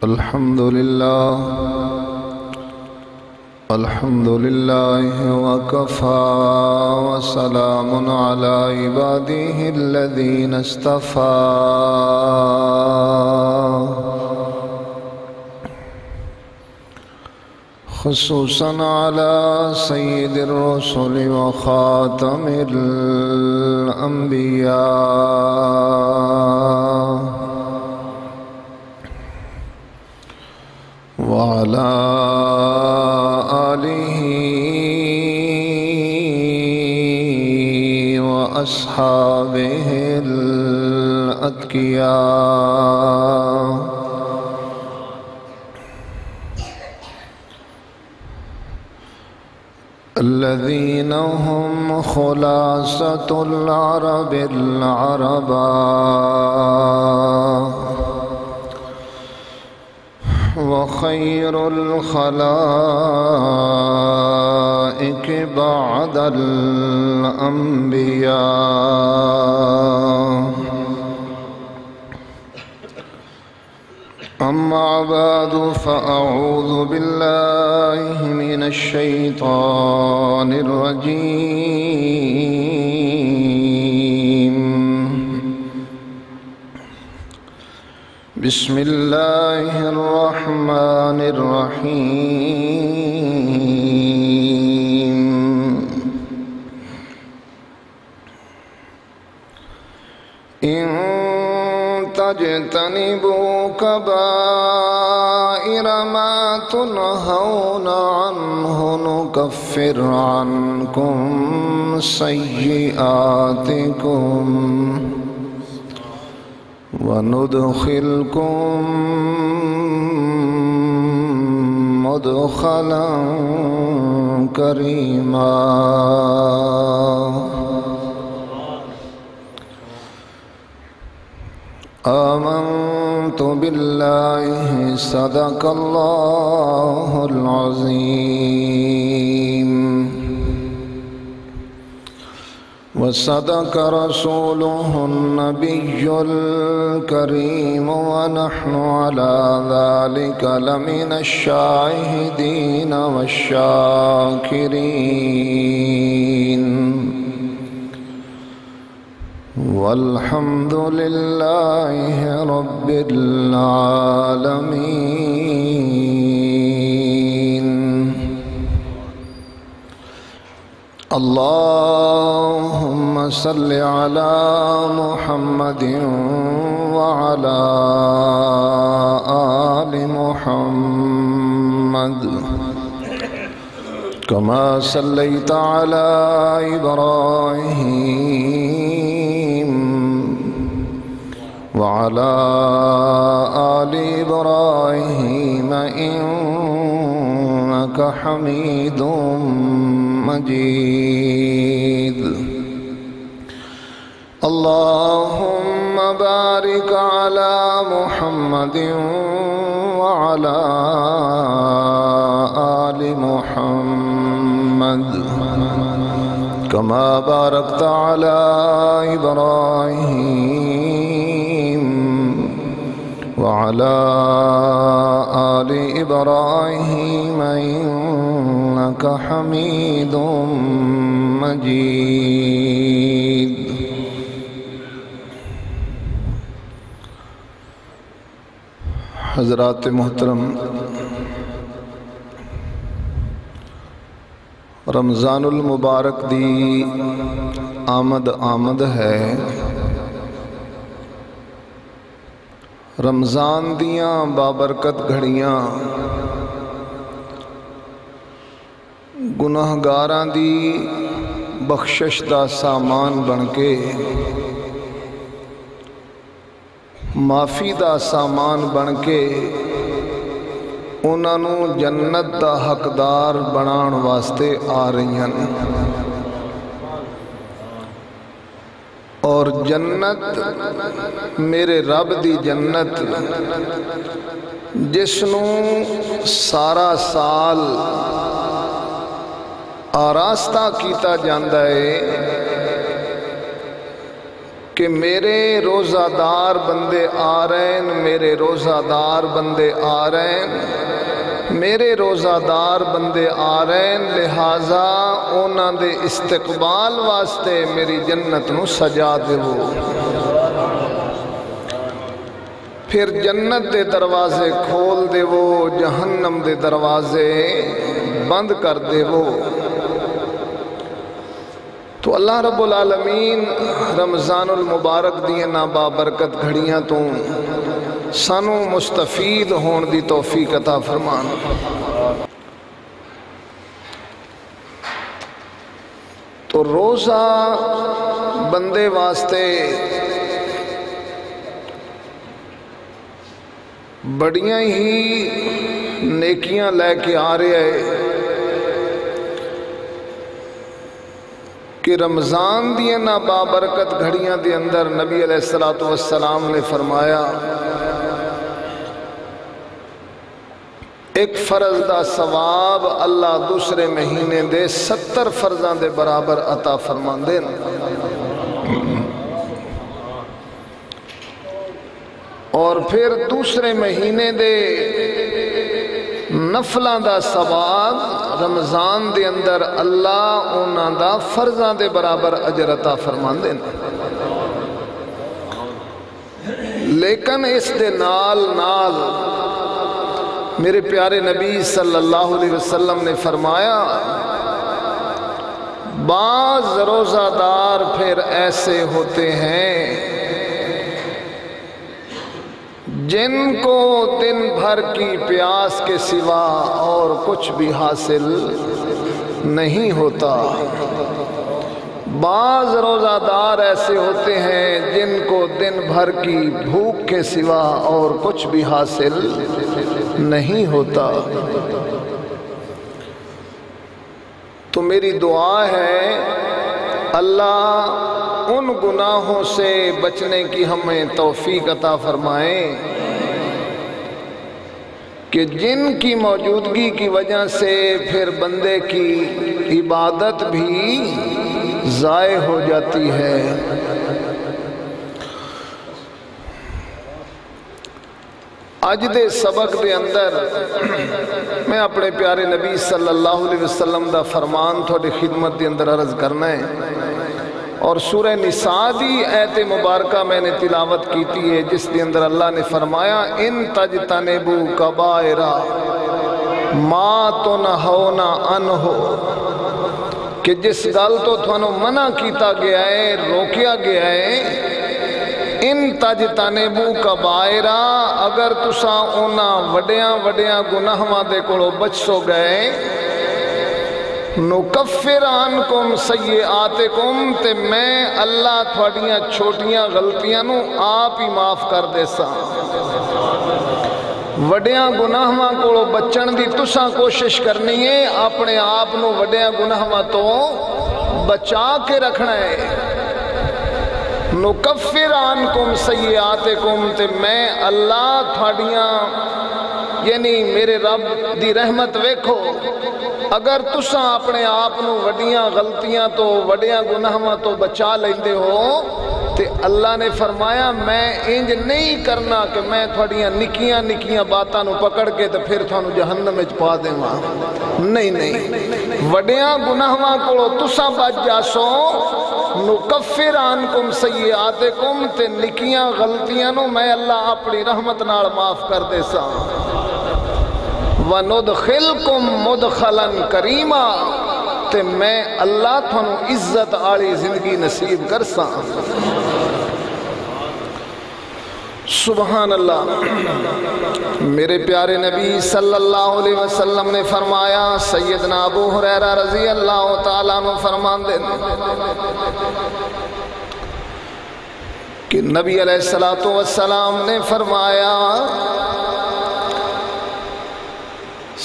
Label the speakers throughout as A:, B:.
A: الحمد لله وكفى وسلام على عباده الذين اصطفى خصوصا على سيد الرسل وخاتم الأنبياء وعلى آله وأصحابه الأتقياء الذين هم خلاصة العرب العربا وخير الخلائق بعد الأنبياء أما بعد فأعوذ بالله من الشيطان الرجيم بسم الله الرحمن الرحيم إن تجتنبوا كبائر ما تنهون عنه نكفر عنكم سيئاتكم وندخلكم مدخلا كريما آمنت بالله صدق الله العظيم وصدق رسوله النبي الكريم ونحن على ذلك لمن الشاهدين والشاكرين والحمد لله رب العالمين اللهم صل على محمد وعلى آل محمد كما صليت على إبراهيم وعلى آل إبراهيم إنك حميد مجيد اللهم بارك على محمد وعلى آل محمد كما باركت على إبراهيم وعلى آل إبراهيم إنك حميد مجيد حضرات محترم، رمضان المبارک دی آمد ہے۔ رمضان دیاں بابرکت گھڑیاں گناہگاراں دی بخشش دا سامان بن کے معافی دا سامان بن کے انہاں نوں جنت دا حقدار بنان واسطے آ رہی ہیں، اور جنت میرے رب دی جنت جس نوں سارا سال آراستہ کیتا جاندہ ہے کہ میرے روزہ دار بندے آ رہے ہیں، میرے روزہ دار بندے آ رہے ہیں، میرے روزہ دار بندے آ رہے ہیں، لہٰذا اونا دے استقبال واسطے میری جنت نو سجا دیو۔ پھر جنت دے دروازے کھول دیو، جہنم دے دروازے بند کر دیو۔ تو اللہ رب العالمین رمضان المبارک دیئے نابابرکت گھڑیاں تو سانو مستفید ہون دی توفیق عطا فرمان۔ تو روزہ بندے واسطے بڑیاں ہی نیکیاں لے کے آ رہے ہیں کہ رمضان دیئے نابابرکت گھڑیاں دے اندر نبی علیہ السلام نے فرمایا ایک فرض دا ثواب اللہ دوسرے مہینے دے 70 فرضاں دے برابر عطا فرمان دے۔ اور پھر دوسرے مہینے دے نفلاں دا ثواب رمضان دے اندر اللہ اونا دا فرضاں دے برابر اجر عطا فرمان دے۔ لیکن اس دے نال میرے پیارے نبی صلی اللہ علیہ وسلم نے فرمایا بعض روزہ دار پھر ایسے ہوتے ہیں جن کو دن بھر کی پیاس کے سوا اور کچھ بھی حاصل نہیں ہوتا۔ بعض روزہ دار ایسے ہوتے ہیں جن کو دن بھر کی بھوک کے سوا اور کچھ بھی حاصل نہیں ہوتا۔ تو میری دعا ہے اللہ ان گناہوں سے بچنے کی ہمیں توفیق عطا فرمائیں کہ جن کی موجودگی کی وجہ سے پھر بندے کی عبادت بھی ضائع ہو جاتی ہے۔ آج دے سبق دے اندر میں اپنے پیارے نبی صلی اللہ علیہ وسلم دا فرمان تھوڑی خدمت دے اندر عرض کرنا ہے، اور سورہ نساء دی آیت مبارکہ میں نے تلاوت کیتی ہے جس دے اندر اللہ نے فرمایا ان تجتنبو کبائر ما تنہون عنہ، کہ جس گل تو تھانو منع کیتا گیا ہے، روکیا گیا ہے، ان تجتنبو کبائر، اگر تساں اونا وڈیاں گناہاں دے کولو بچ سو گئے، نکفر عنکم سیئاتکم، تے میں اللہ تھوڑیاں چھوٹیاں غلطیاں نو آپ ہی معاف کر دے سا۔ وڈیاں گناہاں کولو بچن دی تساں کوشش کرنی ہے، اپنے آپ نو وڈیاں گناہاں تو بچا کے رکھنا ہے۔ نکفر عنکم سیئاتکم، تے میں اللہ تھوڑیاں یعنی میرے رب دی رحمت ویکھو، اگر تساں اپنے آپ نو وڈیاں غلطیاں تو وڈیاں گناہاں تو بچا لیندے ہو، تے اللہ نے فرمایا میں انج نہیں کرنا کہ میں تھوڑیاں نکیاں باتاں نو پکڑ کے تے پھر تھانو جہنم وچ پا دیواں۔ نہیں، وڈیاں گناہاں کولو تساں بچ جاسو، نکفر عنکم سیئاتکم، تے نکیاں غلطیاں نو میں اللہ اپنی رحمت نال معاف کر دے سا۔ وَنُدْخِلْكُمْ مُدْخَلًا كَرِيمًا، تے میں اللہ تھانو عزت آلی زندگی نصیب کر سا۔ سبحان اللہ۔ میرے پیارے نبی صلی اللہ علیہ وسلم نے فرمایا، سیدنا ابو ہریرہ رضی اللہ تعالیٰ عنہ فرمان دے کہ نبی علیہ السلام نے فرمایا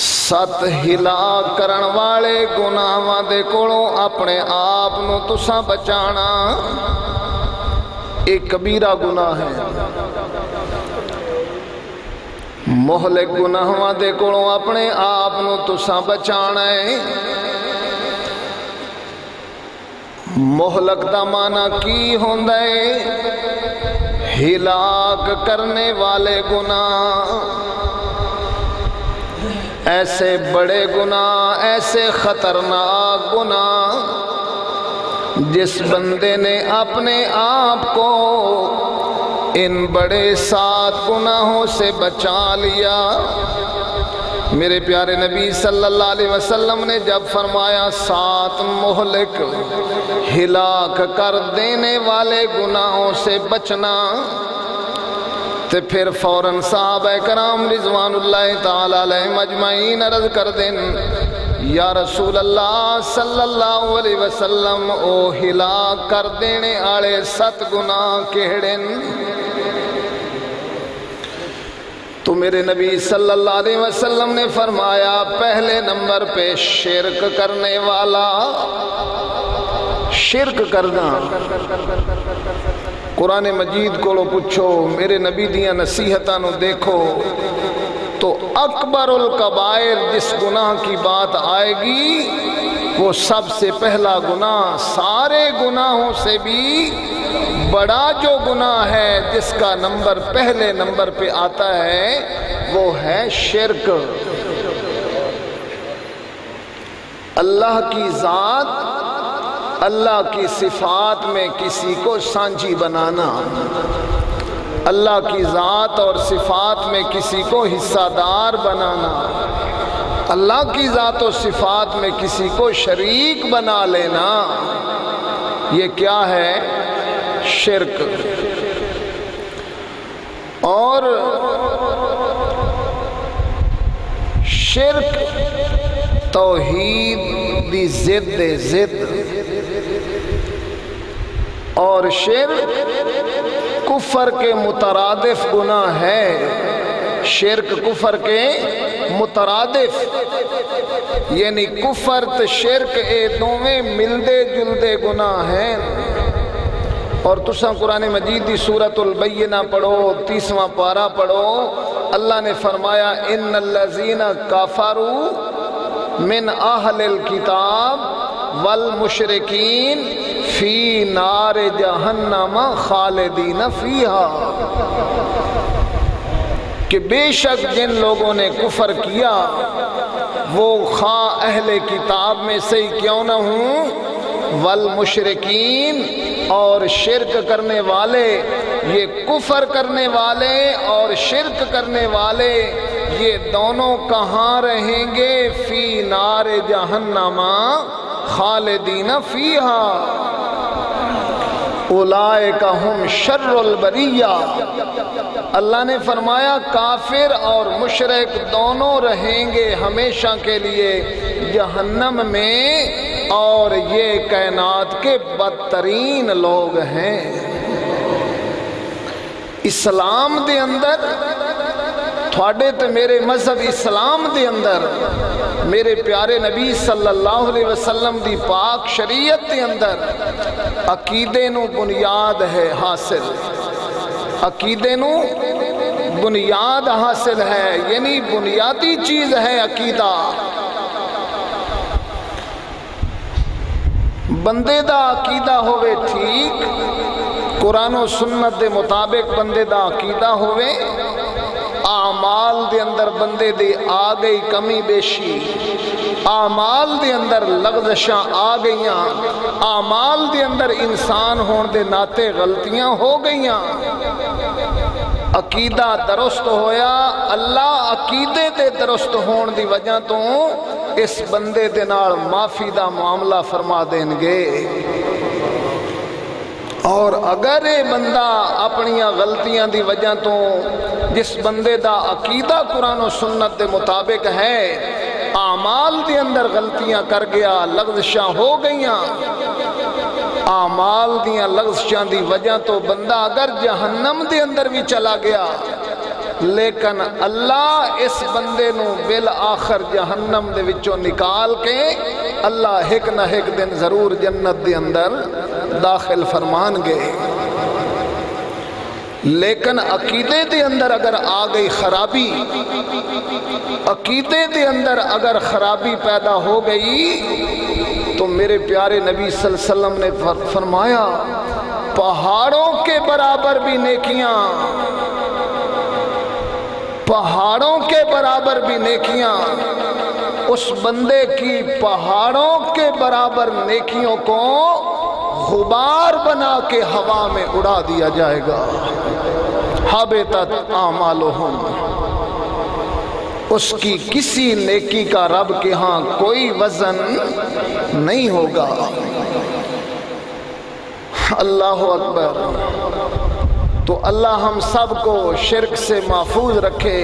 A: 7 ہلا کرن والے گناہاں دے کولوں اپنے آپ نو تساں بچانا ایک کبیرہ گناہ ہے۔ مہلک گناہاں دے کولوں اپنے آپ نو تساں بچانا ہے۔ مہلک دا معنی کی ہوندا ہے؟ ہلاک کرنے والے گناہ، ایسے بڑے گناہ، ایسے خطرناک گناہ جس بندے نے اپنے آپ کو ان بڑے 7 گناہوں سے بچا لیا۔ میرے پیارے نبی صلی اللہ علیہ وسلم نے جب فرمایا 7 مہلک ہلاک کر دینے والے گناہوں سے بچنا، تو پھر فوراً صحابہ کرام رضوان اللہ تعالیٰ علیہم اجمعین عرض کر دیں یا رسول اللہ صلی اللہ علیہ وسلم او ہلاک کر دینے آڑے 7 گناہ کہڑے؟ تو میرے نبی صلی اللہ علیہ وسلم نے فرمایا پہلے نمبر پہ شرک کرنے والا، شرک کرنا۔ قرآن مجید کو پوچھو، میرے نبی دیاں نصیحتاں نو دیکھو تو اکبر الکبائر جس گناہ کی بات آئے گی وہ سب سے پہلا گناہ، سارے گناہوں سے بھی بڑا جو گناہ ہے جس کا نمبر پہلے نمبر پہ آتا ہے وہ ہے شرک۔ اللہ کی ذات، اللہ کی صفات میں کسی کو سانجھی بنانا، اللہ کی ذات اور صفات میں کسی کو حصہ دار بنانا، اللہ کی ذات و صفات میں کسی کو شریک بنا لینا، یہ کیا ہے؟ شرک۔ اور شرک توحید دی ضد، اور شرک کفر کے مترادف گناہ ہے۔ شرک کفر کے مترادف، یعنی کفر تے شرک اے دوویں ملدے جلدے گناہ ہیں۔ اور تساں قرآن مجید دی سورۃ البینہ پڑھو، 30واں پارہ پڑھو، اللہ نے فرمایا ان الذین کفروا من اہل الکتاب والمشرکین فی نار جہنم خالدین فیہا، کہ بے شک جن لوگوں نے کفر کیا وہ خواہ اہل کتاب میں سے کیوں نہ ہوں، والمشرکین اور شرک کرنے والے، یہ کفر کرنے والے اور شرک کرنے والے یہ دونوں کہاں رہیں گے؟ فی نار جہنم خالدین فیہا، اولئک ہم شر البریہ۔ اللہ نے فرمایا کافر اور مشرک دونوں رہیں گے ہمیشہ کے لیے جہنم میں، اور یہ کائنات کے بدترین لوگ ہیں۔ اسلام دے اندر، تھوڑے تے میرے مذہب اسلام دے اندر، میرے پیارے نبی صلی اللہ علیہ وسلم دی پاک شریعت دے اندر عقیدے نو بنیاد ہے حاصل، عقیدے نو بنیاد حاصل ہے، یعنی بنیادی چیز ہے عقیدہ۔ بندے دا عقیدہ ہوئے ٹھیک، قرآن و سنت دے مطابق بندے دا عقیدہ ہوئے، اعمال دے اندر بندے دے آ گئی کمی بیشی، اعمال دے اندر لغزشاں آ گئیاں، اعمال دے اندر انسان ہون دے ناتے غلطیاں ہو گئیاں، عقیدہ درست ہویا، اللہ عقیدے دے درست ہون دی وجہ تو اس بندے دے نال معافی دا معاملہ فرما دیں گے۔ اور اگر یہ بندہ اپنیاں غلطیاں دی وجہ تو جس بندے دا عقیدہ قرآن و سنت دے مطابق ہے اعمال دے اندر غلطیاں کر گیا، لغزشاں ہو گئیاں، اعمال دیاں لغزشاں دی وجہ تو بندہ اگر جہنم دے اندر بھی چلا گیا، لیکن اللہ اس بندے نو بالآخر جہنم دے وچوں نکال کے اللہ ایک نہ ایک دن ضرور جنت دے اندر داخل فرمان گے۔ لیکن عقیدے دے اندر اگر آ گئی خرابی، عقیدے دے اندر اگر خرابی پیدا ہو گئی تو تو میرے پیارے نبی صلی اللہ علیہ وسلم نے فرمایا پہاڑوں کے برابر بھی نیکیاں، پہاڑوں کے برابر بھی نیکیاں، اس بندے کی پہاڑوں کے برابر نیکیوں کو غبار بنا کے ہوا میں اڑا دیا جائے گا۔ حبطت اعمالہم، اس کی کسی نیکی کا رب کے ہاں کوئی وزن نہیں ہوگا۔ اللہ اکبر۔ تو اللہ ہم سب کو شرک سے محفوظ رکھے۔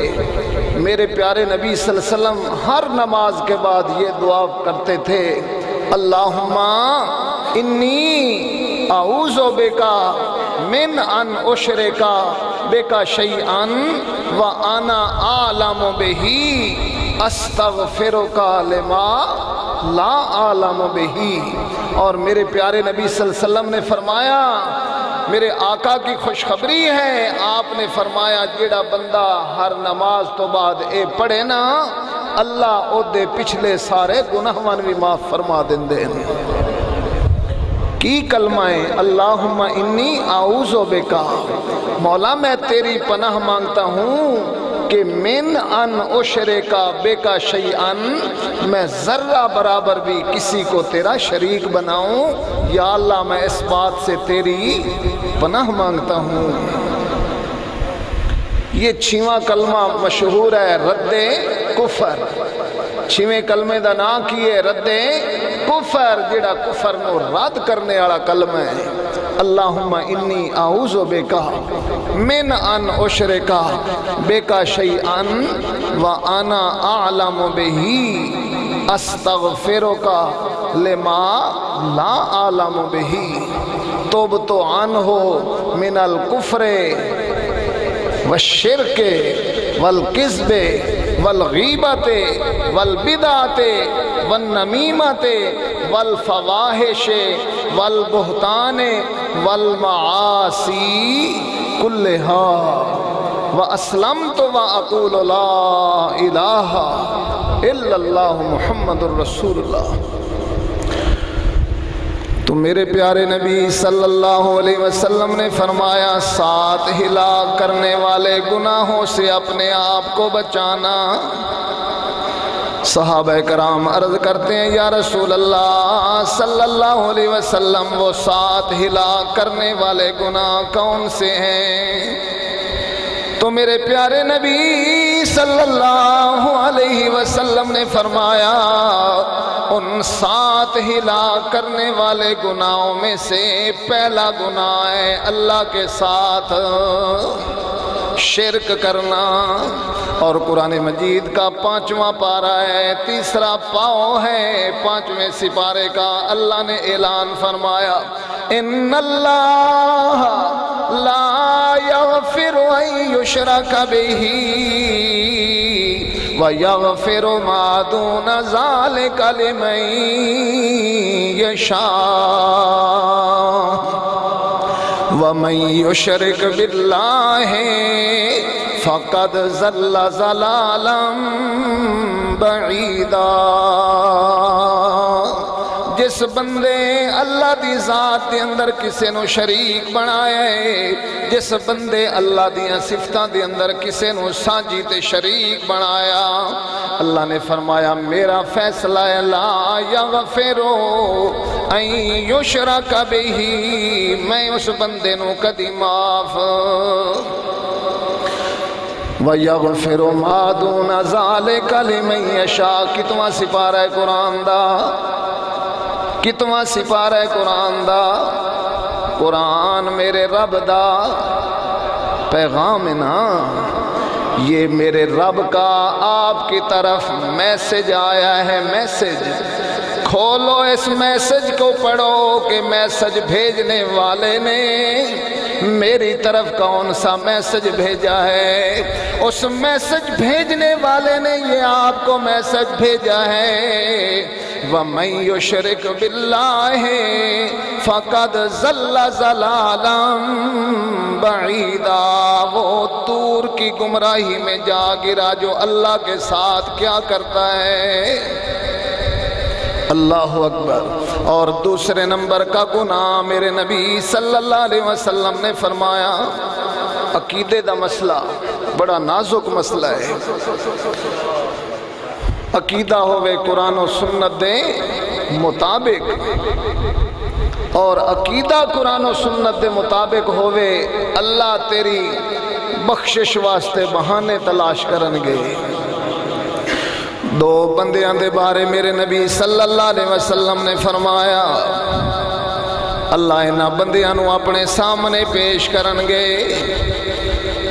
A: میرے پیارے نبی صلی اللہ علیہ وسلم ہر نماز کے بعد یہ دعا کرتے تھے، اللہم انی اعوذ بکا من ان اشرکا بکا شیئا وانا اعلم بہی استغفرکا لما لا اعلم بہی۔ اور میرے پیارے نبی صلی اللہ علیہ وسلم نے فرمایا، میرے آقا کی خوشخبری ہے، آپ نے فرمایا جیڑا بندہ ہر نماز تو بعد اے پڑھے نا، اللہ او دے پچھلے سارے گناہوان بھی معاف فرما دیں۔ کی کلمائیں اللہم انی اعوذ بکا، مولا میں تیری پناہ مانگتا ہوں کہ من ان اشرکا بکا شیئا، میں ذرہ برابر بھی کسی کو تیرا شریک بناؤں، یا اللہ میں اس بات سے تیری پناہ مانگتا ہوں۔ یہ 6واں کلمہ مشہور ہے رد کفر، 6ویں کلمے دا نام کیے رد کفر، جڑا کفر نو رد کرنے والا کلمہ ہے۔ اللہم انی اعوذ بکا من ان اشرکا بکا شیئا وانا اعلم بہی استغفرکا لما لا اعلم بہی توبت عنہ من الکفر والشرک والکذب والغیبت والبدعت والنمیمت والفواحش والبہتان والمعاصی کلہا واسلمت واقول لا الہ الا اللہ محمد الرسول اللہ۔ تو میرے پیارے نبی صلی اللہ علیہ وسلم نے فرمایا 7 ہلاک کرنے والے گناہوں سے اپنے آپ کو بچانا۔ صحابہ کرام عرض کرتے ہیں یا رسول اللہ صلی اللہ علیہ وسلم وہ 7 ہلاک کرنے والے گناہ کون سے ہیں؟ تو میرے پیارے نبی صلی اللہ علیہ وسلم نے فرمایا ان 7 ہلاک کرنے والے گناہوں میں سے پہلا گناہ ہے اللہ کے ساتھ شرک کرنا، اور قرآن مجید کا 5واں پارہ ہے، 3 پاؤں ہے 5ویں سپارے کا۔ اللہ نے اعلان فرمایا ان اللہ لا یغفر ان یشرک بہ وَيَغْفِرُ مَا دُونَ ذَلِكَ لِمَن يَشَاءُ وَمَن يُشْرِكْ بِاللَّهِ فَقَدْ ضَلَّ ضَلَالًا بَعِيدًا۔ جس بندے اللہ دی ذات دے اندر کسے نو شریک بنایا ہے، جس بندے اللہ دیاں صفتاں دے اندر کسے نو سانجی تے شریک بنایا، اللہ نے فرمایا میرا فیصلہ ہے لا یغفرو ان یشرک بہ، میں اس بندے نو کدی معاف وَيَغْفِرُ مَا دُونَ ذَلِكَ لِمَن يَشَاءُ۔ کتواں سپارہ قرآن دا، کتواں سپارہ قرآن دا، قرآن میرے رب دا پیغام ہے نا، یہ میرے رب کا آپ کی طرف میسج آیا ہے۔ میسج کھولو، اس میسج کو پڑھو کہ میسج بھیجنے والے نے میری طرف کون سا میسج بھیجا ہے۔ اس میسج بھیجنے والے نے یہ آپ کو میسج بھیجا ہے وَمَن يُشْرِكْ بِاللَّهِ فَقَدْ ضَلَّ ضَلَالًا بَعِيدًا۔ وہ طور کی گمراہی میں جا گرا جو اللہ کے ساتھ کیا کرتا ہے، اللہ اکبر۔ اور دوسرے نمبر کا گناہ میرے نبی صلی اللہ علیہ وسلم نے فرمایا، عقیدے دا مسئلہ بڑا نازک مسئلہ ہے۔ عقیدہ ہوئے قرآن و سنت دے مطابق، اور عقیدہ قرآن و سنت دے مطابق ہوئے، اللہ تیری بخشش واسطے بہانے تلاش کرنگے۔ دو بندیاں دے بارے میرے نبی صلی اللہ علیہ وسلم نے فرمایا، اللہ انہاں بندیاں نو اپنے سامنے پیش کرنگے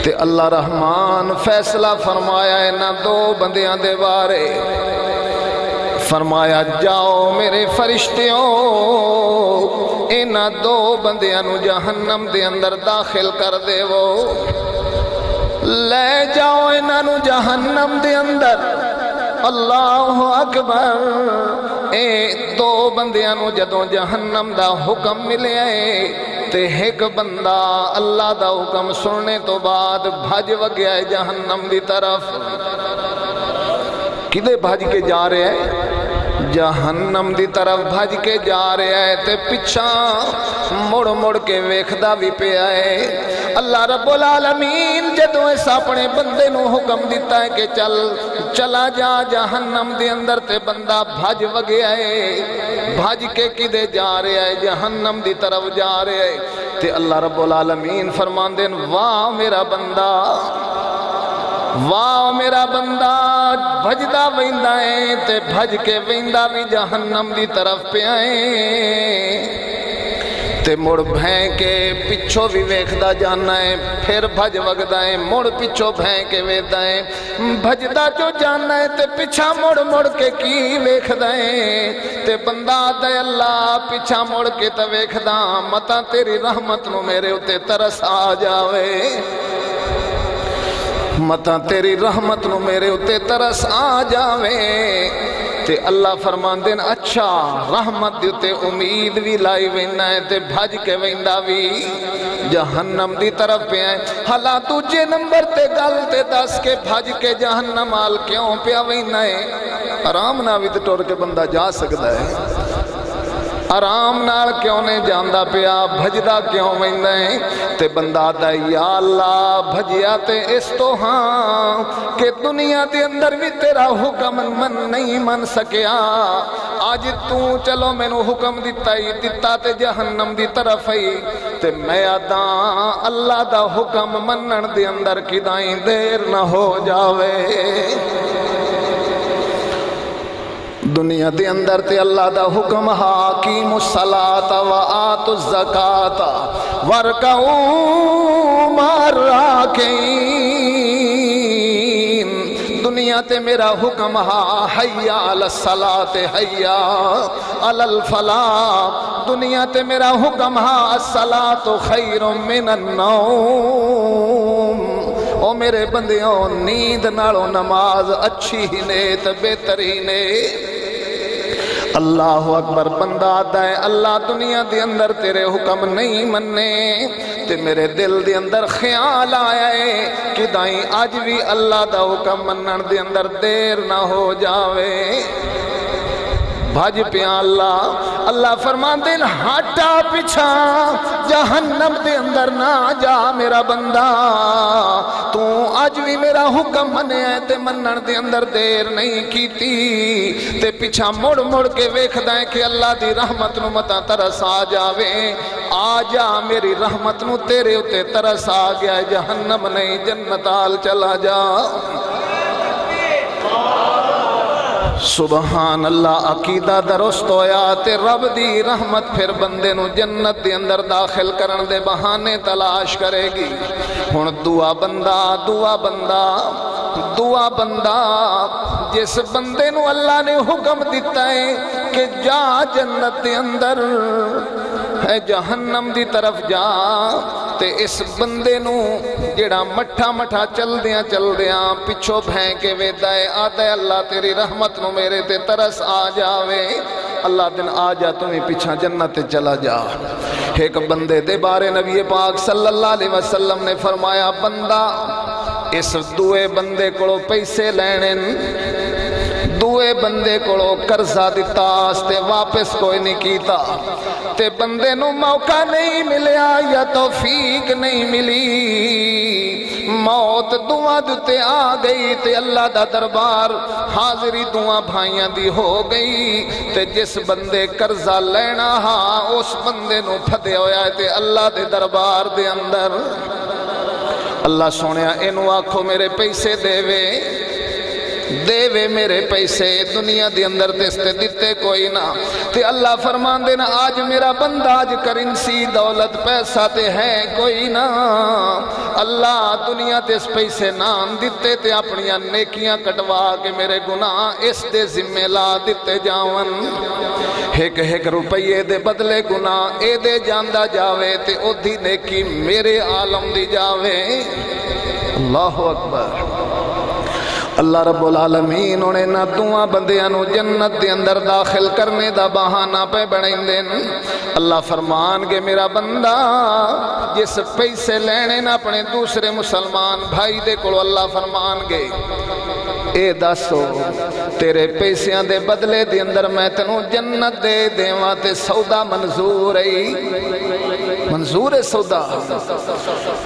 A: تے اللہ رحمان فیصلہ فرمایا انہاں دو بندیاں دے بارے، فرمایا جاؤ میرے فرشتیوں، انہاں دو بندیاں نو جہنم دے اندر داخل کر دے، وہ لے جاؤ انہاں نو جہنم دے اندر۔ اللہ اکبر۔ اے دو بندیاں نو جدوں جہنم دا حکم ملے تے ایک بندہ اللہ دا حکم سننے تو بعد بھج وگیا ہے جہنم دی طرف۔ کدے بھج کے جا رہے ہیں؟ جہنم دی طرف بھج کے جا رہے ہیں تے پچھا مڑ مڑ کے ویکھدا بھی پیا ہے۔ اللہ رب العالمین جدوں اس اپنے بندے نو حکم دیتا ہے کہ چلا جا جہنم دے اندر، تے بندہ بھج وگیا ہے۔ بھج کے کدے جا رہے ہے؟ جہنم دی طرف جا رہے ہے تے اللہ رب العالمین فرماندے واہ میرا بندہ، واہ میرا بندہ، بھجدا ویندا ہے تے بھج کے ویندا بھی جہنم دی طرف پہ آئے تے مڑ بھین کے پچھو بھی ویکھدا جانا ہے، پھر بھج وگدا ہے، مڑ پچھو بھین کے ویکھدا ہے، بھجدا جو جانا ہے تے پچھا مڑ مڑ کے کی ویکھدا ہے تے بندہ دے اللہ پچھا مڑ کے تے ویکھدا متا تیری رحمت نو میرے اتے ترس آ جاوے، متا تیری رحمت نو میرے اتے ترس آ جاوے تے اللہ فرمان دین اچھا رحمت دیتے امید بھی لائی وینا ہے تے بھج کے ویندا بھی جہنم دی طرف پہ آئے۔ حالا دوجے نمبر تے گل تے دس کے بھج کے جہنم آل کیوں پیا وینا ہے؟ آرام نہ بھی تے ٹور کے بندہ جا سکتا ہے، آرام نال کیوں نے جاندہ پیا، بھجدہ کیوں ویندہ ہے؟ تے بندہ دا یا اللہ بھجیا تے اس تو ہاں کہ دنیا دے اندر بھی تیرا حکم من نہیں من سکیا، آج تو چلو میں نو حکم دیتا تے جہنم دی طرف ہی تے میں آدھاں اللہ دا حکم منن دے اندر کدائیں دیر نہ ہو جاوے۔ دنیا دے اندر تے اللہ دا حکم حاکیم الصلاۃ و آتوا الزکاۃ وارکعوا مع الراکعین، دنیا تے میرا حکم حی علی الصلاۃ حی علی الفلاح، دنیا تے میرا حکم الصلاۃ خیر من النوم، او میرے بندیوں نیند نالو نماز اچھی ہی نیت بہترین ہے۔ اللہ اکبر۔ بندہ آتا ہے اللہ دنیا دے اندر تیرے حکم نہیں مننے تے میرے دل دے اندر خیال آیا ہے کہ دائیں آج بھی اللہ دا حکم منن دے اندر دیر نہ ہو جاوے، بھج پیا اللہ فرمان دین ہٹا پچھا جہنم دے اندر نہ جا میرا بندہ، تو آج بھی میرا حکم منے ہے تے منن دے اندر دیر نہیں کیتی تے پچھا مڑ مڑ کے ویکھدا ہے کہ اللہ دی رحمت نو متا ترس آ جاوے، آ جا میری رحمت نو تیرے اتے ترس آ گیا ہے، جہنم نہیں جنت آل چلا جا۔ سبحان اللہ۔ عقیدہ درست ہویا تے رب دی رحمت پھر بندے نو جنت دے اندر داخل کرن دے بہانے تلاش کرے گی۔ ہن دعا بندہ جس بندے نو اللہ نے حکم دیتا ہے کہ جا جنت دے اندر ہے جہنم دی طرف جا، تے اس بندے نو جڑا مٹھا چل دیاں پچھو بھین کے ویدہ ہے آدھا ہے اللہ تیری رحمت نو میرے تے ترس آ جاوے، اللہ دن آ جا تمہیں پیچھا جنت چلا جا۔ ایک بندے دے بارے نبی پاک صلی اللہ علیہ وسلم نے فرمایا بندہ اس دوئے بندے کو پیسے لینے دوے بندے کو قرضہ دیتا تے واپس کوئی نہیں کیتا تے بندے نو موقع نہیں ملیا یا توفیق نہیں ملی، موت دعا دیتے آ گئی تے اللہ دا دربار حاضری دعا بھائیاں دی ہو گئی تے جس بندے قرضہ لینا ہاں اس بندے نو پھدے ہویا ہے تے اللہ دے دربار دے اندر اللہ سونیا انو آکھو میرے پیسے دے وے میرے پیسے دنیا دی اندر تستے دیتے کوئی نہ تے اللہ فرمان دینا آج میرا بندہ آج کرنسی دولت پیسہ تے ہے کوئی نہ اللہ دنیا تے اس پیسے نام دیتے تے اپنیاں نیکیاں کٹوا کے میرے گناہ اس دے ذمہ لا دیتے جاون ایک روپیے دے بدلے گناہ اے دے جاندہ جاوے تے او دی نیکی میرے عالم دی جاوے اللہ اکبر اللہ رب العالمین انہیں نہ دعا بندیاں نو جنت دے اندر داخل کرنے دا بہانہ پہ بڑھیں دیں اللہ فرمان گے میرا بندہ جس پیسے لینے نہ اپنے دوسرے مسلمان بھائی دے کو اللہ فرمان گے اے دسو تیرے پیسیاں دے بدلے دے اندر میں تنو جنت دے دیواں تے سودا منظور ہے سودا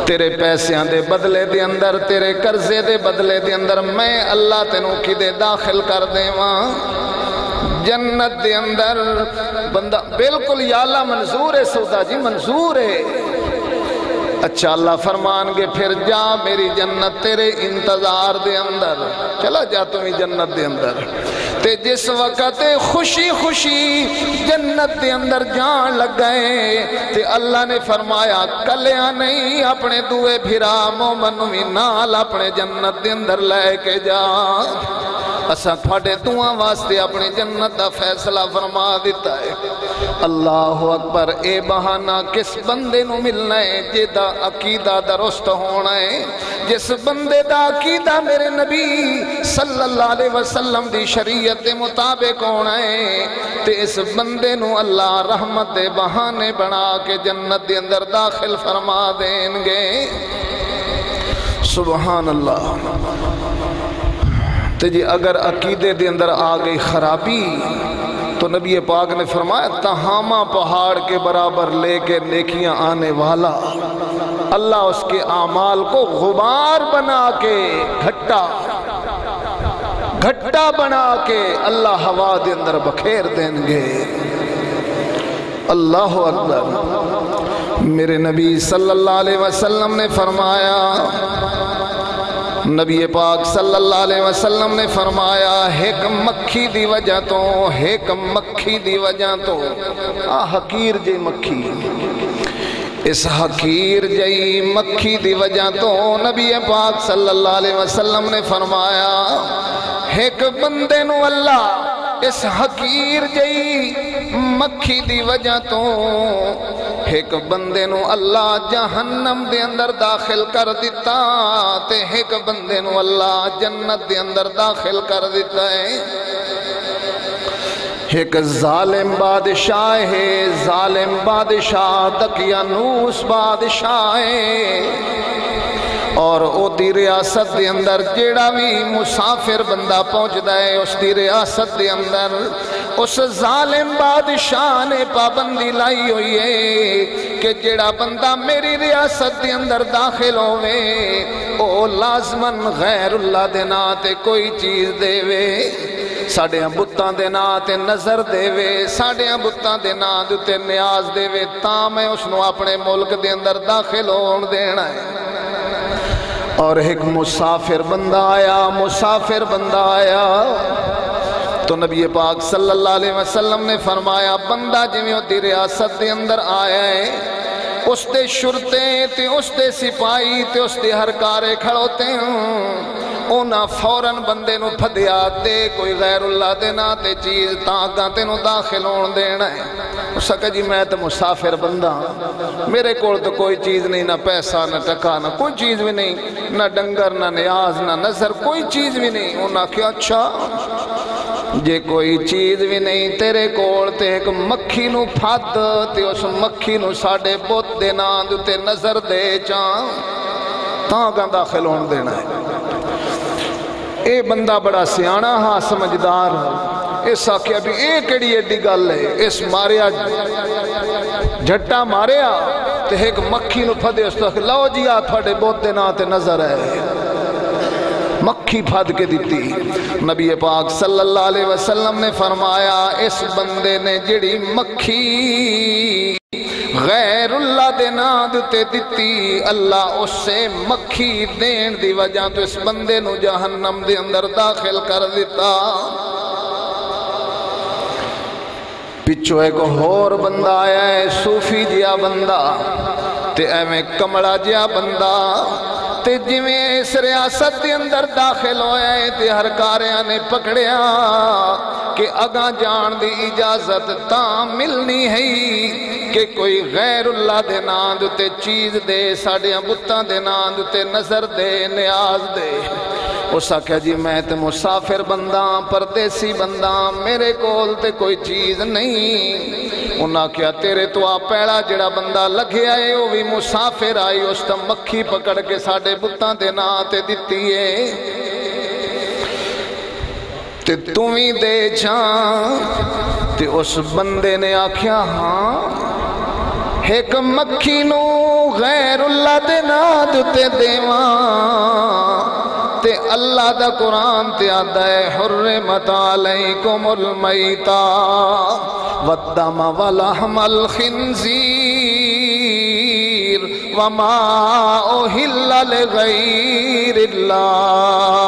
A: تیرے پیسیاں دے بدلے دے اندر تیرے قرضے دے بدلے دے اندر میں اللہ تنو کی دے داخل کر دیواں جنت دے اندر بندہ بالکل یا اللہ منظور ہے سودا جی منظور ہے اچھا اللہ فرمان گے پھر جا میری جنت تیرے انتظار دے اندر چلا جا تمہیں جنت دے اندر تے جس وقت خوشی خوشی جنت دے اندر جان لگ گئے تے اللہ نے فرمایا کلیاں نہیں اپنے دوے بھرا مومن بھی نال اپنے جنت دے اندر لے کے جا اساں تھوڑے دعا واسطے اپنے جنت دا فیصلہ فرما دیتا ہے اللہ اکبر اے بہانہ کس بندے نو ملنا ہے جیدہ عقیدہ درست ہونا ہے جس بندے دا عقیدہ میرے نبی صلی اللہ علیہ وسلم دی شریعت دے مطابق ہونا ہے تے اس بندے نو اللہ رحمت دے بہانے بنا کے جنت دے اندر داخل فرما دیں گے سبحان اللہ تے جی اگر عقیدے دے اندر آ گئی خرابی تو نبی پاک نے فرمایا تہامہ پہاڑ کے برابر لے کے نیکیاں آنے والا اللہ اس کے اعمال کو غبار بنا کے گھٹا بنا کے اللہ ہوا دے اندر بکھیر دیں گے اللہ اکبر میرے نبی صلی اللہ علیہ وسلم نے فرمایا نبی پاک صلی اللہ علیہ وسلم نے فرمایا ایک مکھی دی وجہ تو حقیر جی مکھی اس حقیر جی مکھی دی وجہ تو نبی پاک صلی اللہ علیہ وسلم نے فرمایا ایک بندے نو اللہ اس حقیر جی مکھی دی وجہ تو ایک بندے نو اللہ جہنم دے اندر داخل کر دیتا تے ایک بندے نو اللہ جنت دے اندر داخل کر دیتا ہے ایک ظالم بادشاہ ہے ظالم بادشاہ دقیانوس بادشاہ ہے اور او دی ریاست دے اندر جیڑا بھی مسافر بندہ پہنچ دائے اس دی ریاست دے اندر اس ظالم بادشاہ نے پابندی لائی ہوئی ہے کہ جیڑا بندہ میری ریاست دے اندر داخل ہوئے او لازماً غیر اللہ دے ناتے کوئی چیز دے وے ساڑھے بتاں دے ناتے نظر دے وے ساڑھے بتاں دے ناتے نیاز دے وے تاں میں اس نو اپنے ملک دے اندر داخل ہون دینا ہے اور ایک مسافر بندہ آیا تو نبی پاک صلی اللہ علیہ وسلم نے فرمایا بندہ جویں دی ریاست دے اندر آیا ہے اس دے شرطے تے اس دے سپاہی تے اس دے ہر کارے کھڑوتے ہیں اونا فوراً بندے نو پھدیا دے کوئی غیر اللہ دے نا تے چیز تاں تے نو داخل ہون دینا ہے اس کہا جی میں تو مسافر بندہ میرے کول تو کوئی چیز نہیں نہ پیسہ نہ ٹکا نہ کوئی چیز بھی نہیں نہ ڈنگر نہ نیاز نہ نظر کوئی چیز بھی نہیں اونا کیا اچھا جے کوئی چیز بھی نہیں تیرے کول تے ایک مکھی نو پھاد تے اس مکھی نو ساڑے بوت دے ناند تے نظر دے چاں تاں داخل ہون دینا ہے اے بندہ بڑا سیانا ہاں سمجھدار اس آکھیا بھی اے کڑی ایڈی گل ہے اس ماریا جھٹا ماریا تے ایک مکھی نو پھدے اس تو لو جی آ تھوڑے بہت دینا تے نظر ہے مکھی پھد کے دیتی نبی پاک صلی اللہ علیہ وسلم نے فرمایا اس بندے نے جڑی مکھی غیر اللہ دے نام تے دیتی اللہ اس سے مکھی دین دی وجہ تو اس بندے نو جہنم دے اندر داخل کر دیتا پچھو ایک اور بندہ آیا ہے صوفی جیا بندہ تے ایویں کمڑا جیا بندہ تے جویں اس ریاست دے اندر داخل ہویا ہے تے ہر کاریاں نے پکڑیا کہ اگاں جان دی اجازت تاں ملنی ہے کہ کوئی غیر اللہ دے نام تے چیز دے ساڑیاں بتاں دے نام تے نظر دے نیاز دے اس آکھیا جی میں تے مسافر بندہ پردیسی بندہ میرے کول تے کوئی چیز نہیں انہاں کیا تیرے تو آپ پیڑا جڑا بندہ لگے آئے وہ بھی مسافر آئی اس تا مکھی پکڑ کے ساڑے بتاں دے نا تے دیتی ہے تے تمہیں دے جان تے اس بندے نے آکھیا ہاں ایک مکھی نو غیر اللہ دے نا تے دیوان تے اللہ دا قرآن تے آدھا ہے حرمت علیکم المیتہ والدم ولحم الخنزیر وما اہل لغیر اللہ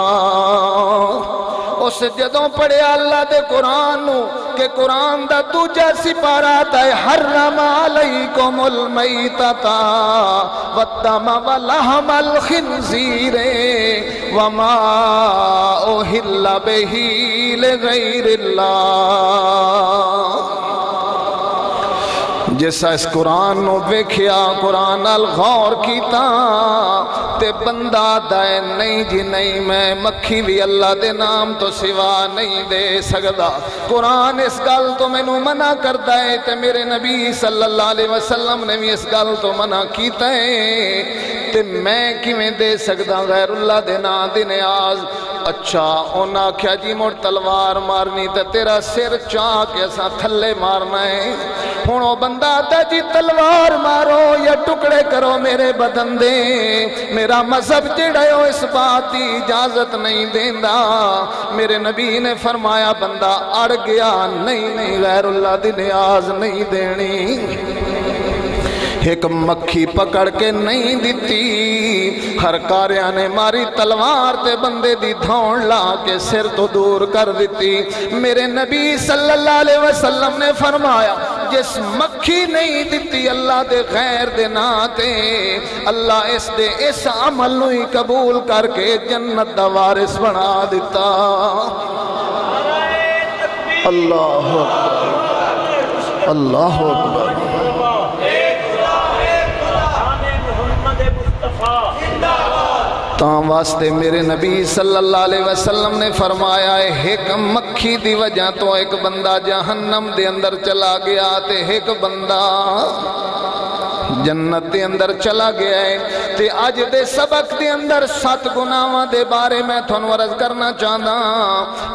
A: اس جدوں پڑھے اللہ دے قرآن نو کہ قرآن دا دوجا سپارہ ہے حرم علیکم المیتۃ والدم ولحم الخنزیر وما اہل بہ لغیر اللہ جیسا اس قرآن نو ویکھیا قرآن الغور کیتا تے بندہ دائے نہیں جی نہیں میں مکھی بھی اللہ دے نام تو سوا نہیں دے سکدا قرآن اس گل تو میں نو منع کرتا ہے تے میرے نبی صلی اللہ علیہ وسلم نے بھی اس گل تو منع کیتا ہے تے میں کیویں دے سکدا غیر اللہ دے نام دی نیاز اچھا انہاں کیا جی موڑ تلوار مارنی تے تیرا سر چاہ کے اساں تھلے مارنا ہے ہونو بندہ آتا جی تلوار مارو یا ٹکڑے کرو میرے بدن دے میرا مذہب جڑے ہو اس بات دی اجازت نہیں دیندہ میرے نبی نے فرمایا بندہ اڑ گیا نہیں غیر اللہ دی نیاز نہیں دینی ایک مکھی پکڑ کے نہیں دیتی ہر کاریاں نے ماری تلوار تے بندے دی دھون لا کے سر تو دور کر دیتی میرے نبی صلی اللہ علیہ وسلم نے فرمایا جس مکھی نہیں دیتی اللہ دے غیر دے ناتے اللہ اس دے اس عمل نوی قبول کر کے جنت دا وارث بنا دیتا اللہ اکبر اللہ اکبر تاں واسطے میرے نبی صلی اللہ علیہ وسلم نے فرمایا ہے ایک مکھی دی وجہ تو ایک بندہ جہنم دے اندر چلا گیا تے ایک بندہ جنت دے اندر چلا گیا ہے تے آج دے سبق دے اندر 7 گناہاں دے بارے میں تھانوں عرض کرنا چاہتا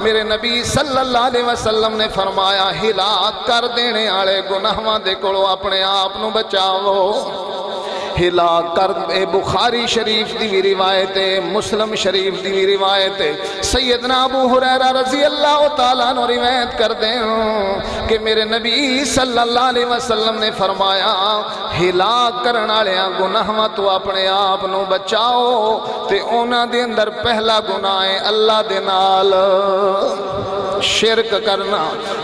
A: میرے نبی صلی اللہ علیہ وسلم نے فرمایا ہلاک کر دینے آلے گناہاں دے کولوں اپنے آپ نو بچاؤ ہلاک کر بخاری شریف دی بھی روایت ہے مسلم شریف دی بھی روایت ہے سیدنا ابو ہریرہ رضی اللہ تعالیٰ نے روایت کر دیں کہ میرے نبی صلی اللہ علیہ وسلم نے فرمایا ہلاک کرنا لیا گناہاں تو اپنے آپ نو بچاؤ تے اونا دے اندر پہلا گناہ ہے اللہ دے نال شرک کرنا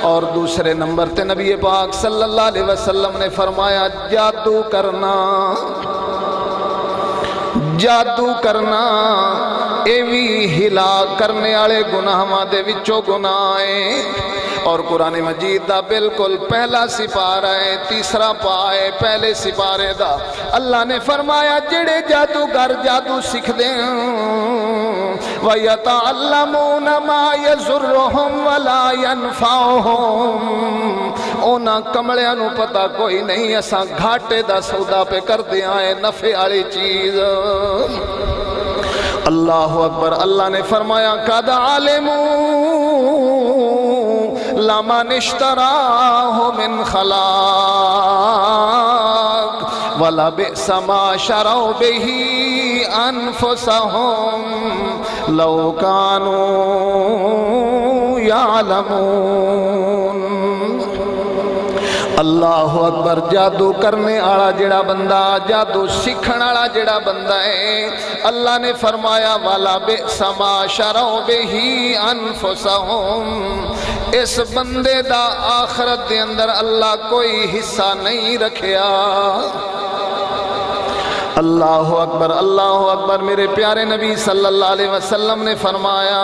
A: اور دوسرے نمبر تے نبی پاک صلی اللہ علیہ وسلم نے فرمایا جادو کرنا اے بھی ہلاک کرنے آلے گناہاں دے وچوں گناہ ہیں اور قرآن مجید دا بالکل پہلا سپارہ ہے تیسرا پائے پہلے سپارے دا اللہ نے فرمایا جڑے جادوگر جادو سکھ دیں وَيَتَعَلَّمُونَ مَا يَزُرُّهُمْ وَلَا يَنْفَعُهُمْ اونا کمڑیاں نو پتہ کوئی نہیں اساں گھاٹے دا سودا پہ کر دیا ہے نفع آلی چیز اللہ اکبر۔ اللہ نے فرمایا قد علموا لمن اشتراہ من خلاق ولبئس ما شروا به انفسهم لو كانوا يعلمون۔ اللہ اکبر۔ جادو کرنے آڑا جڑا بندہ، جادو سکھن آڑا جڑا بندہ ہے، اللہ نے فرمایا والا بئس ما شروا به انفسهم، اس بندے دا آخرت دے اندر اللہ کوئی حصہ نہیں رکھیا۔ اللہ اکبر، اللہ اکبر۔ میرے پیارے نبی صلی اللہ علیہ وسلم نے فرمایا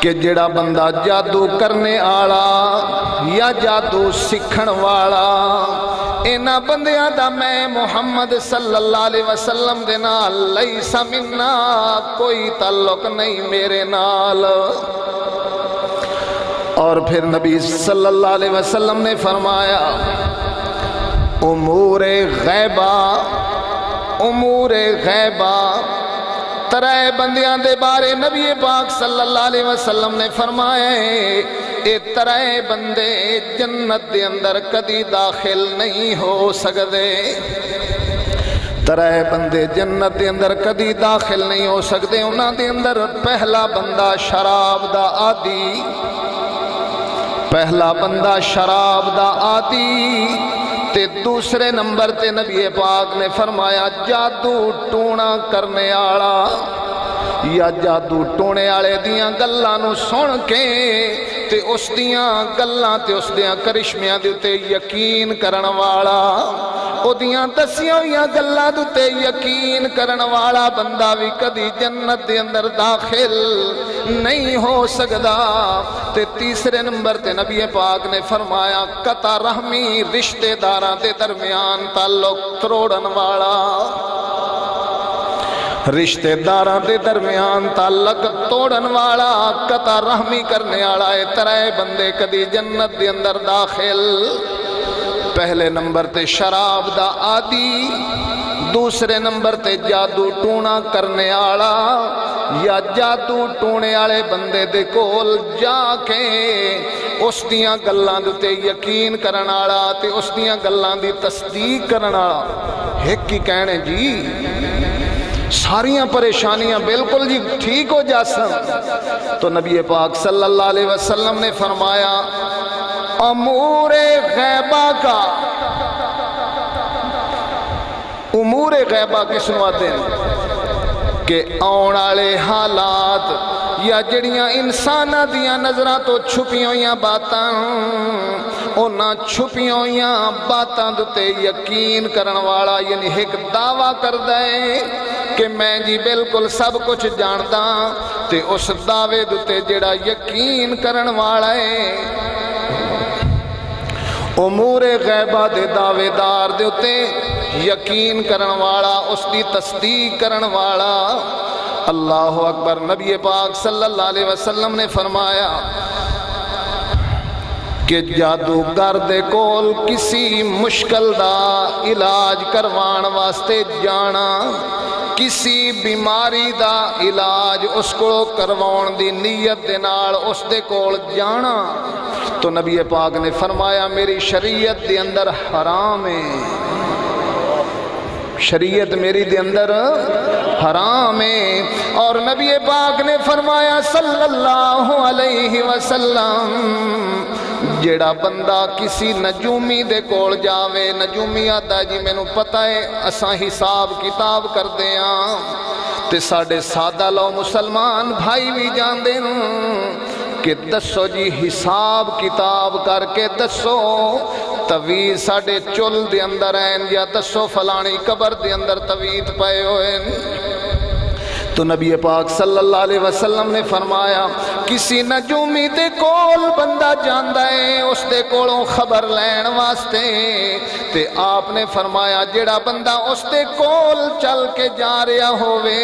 A: کہ جڑا بندہ جادو کرنے آڑا یا جادو سکھن والا، اینا بندیاں دا میں محمد صلی اللہ علیہ وسلم دے نال لیس منا، کوئی تعلق نہیں میرے نال۔ اور پھر نبی صلی اللہ علیہ وسلم نے فرمایا امور غیبہ، امور غیبہ ترائے بندیاں دے بارے نبی پاک صلی اللہ علیہ وسلم نے فرمایا اے ترائے بندے جنت دے اندر کدی داخل نہیں ہو سکدے، ترائے بندے جنت دے اندر کدی داخل نہیں ہو سکدے۔ انہاں دے اندر پہلا بندہ شراب دا عادی، پہلا بندہ شراب دا عادی، تے دوسرے نمبر تے نبی پاک نے فرمایا جادو ٹونا کرنے آڑا یا جادو ٹونے آڑے دیاں گلاں نو سن کے تے اس دیاں گلاں تے اس دیاں کرشمیاں دیتے یقین کرن والا، او دیاں دسیاں یا گلاں دیتے یقین کرن والا بندہ بھی کدی جنت دے اندر داخل نہیں ہو سکدا۔ تے تیسرے نمبر تے نبی پاک نے فرمایا قطع رحمی، رشتے داراں دے درمیان تعلق تروڑن والا، رشتے داراں دے درمیان تعلق توڑن والا، قطع رحمی کرنے والا، اے ترائے بندے کدی جنت دے اندر داخل۔ پہلے نمبر تے شراب دا عادی، دوسرے نمبر تے جادو ٹونا کرنے والا یا جادو ٹونے والے بندے دے کول جا کے اس دیاں گلاں تے یقین کرن والا تے اس دیاں گلاں دی تصدیق کرن والا۔ ایک کی کہنے جی ساریاں پریشانیاں بالکل جی ٹھیک ہو جاسن، تو نبی پاک صلی اللہ علیہ وسلم نے فرمایا امور غیبہ کا، امور غیبہ کس نو آتے ہیں کہ آن والے حالات یا جڑیاں انسانہ دیاں نظرہ تو چھپی ہویاں باتاں، اونا چھپی ہویاں باتاں دوتے یقین کرن والا، یعنی ایک دعویٰ کر دے کہ میں جی بالکل سب کچھ جانتا، تے اس دعوے دوتے جڑا یقین کرن والا ہے، امور غیبہ دے دعوے دار دوتے یقین کرن والا، اس دی تصدیق کرن والا۔ اللہ اکبر۔ نبی پاک صلی اللہ علیہ وسلم نے فرمایا کہ جادوگر دے کول کسی مشکل دا علاج کروان واسطے جانا، کسی بیماری دا علاج اس کو کروان دی نیت دے نال اس دے کول جانا، تو نبی پاک نے فرمایا میری شریعت دے اندر حرام ہے، شریعت میری دے اندر حرام ہے۔ اور نبی پاک نے فرمایا صلی اللہ علیہ وسلم جیڑا بندہ کسی نجومی دے کول جاوے، نجومی آتا جی میں نو پتہ ہے اساں حساب کتاب کر دیاں، تے ساڑھے سادہ لو مسلمان بھائی بھی جان دیں کہ دسو جی حساب کتاب کر کے دسو توید ساڑھے چل دے اندر ہیں یا دسو فلانی قبر دے اندر توید پائے ہوئے۔ تو نبی پاک صلی اللہ علیہ وسلم نے فرمایا کسی نجومی دے کول بندہ جاندا ہے اس دے کولوں خبر لین واسطے تے آپ نے فرمایا جڑا بندہ اس دے کول چل کے جا رہا ہووے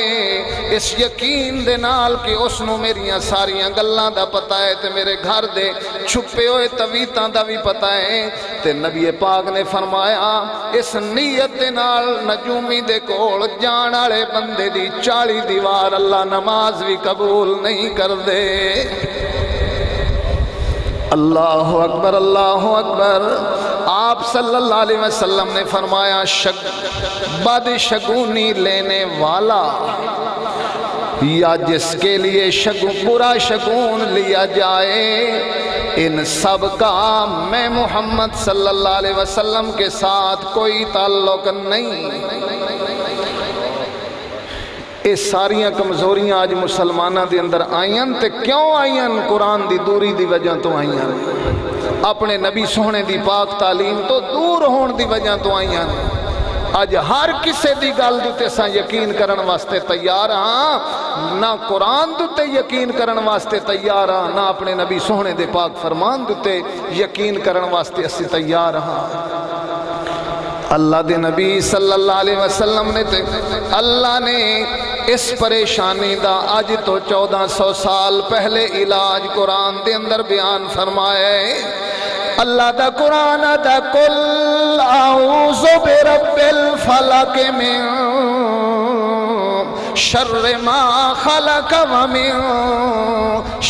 A: اس یقین دے نال کہ اس نو میریاں ساریاں گلاں دا پتہ ہے تے میرے گھر دے چھپے ہوئے تویتاں دا بھی پتہ ہے تے نبی پاک نے فرمایا اس نیت دے نال نجومی دے کول جان والے بندے دی 40 دیوار اللہ نماز بھی قبول نہیں کر دے۔ اللہ اکبر اللہ اکبر۔ آپ صلی اللہ علیہ وسلم نے فرمایا بد شگونی لینے والا یا جس کے لیے برا شگون لیا جائے ان سب کا میں محمد صلی اللہ علیہ وسلم کے ساتھ کوئی تعلق نہیں۔ یہ ساریاں کمزوریاں آج مسلمانہ دے اندر آئیاں تے کیوں آئیاں؟ قرآن دی دوری دی وجہ تو آئیاں، اپنے نبی سونے دی پاک تعلیم تو دور ہون دی وجہ تو آئیاں۔ آج ہر کسے دی گل دوتے ساں یقین کرن واسطے تیار ہاں، نہ قرآن دوتے یقین کرن واسطے تیار ہاں، نہ اپنے نبی سونے دے پاک فرمان دوتے یقین کرن واسطے اسی تیار ہاں۔ اللہ دے نبی صلی اللہ علیہ وسلم نے اللہ نے اس پریشانی دا آج تو 1400 سال پہلے علاج قرآن دے اندر بیان فرمائے۔ اللہ دا قرآن دا قل اعوذ برب الفلق من شر ما خلق ومن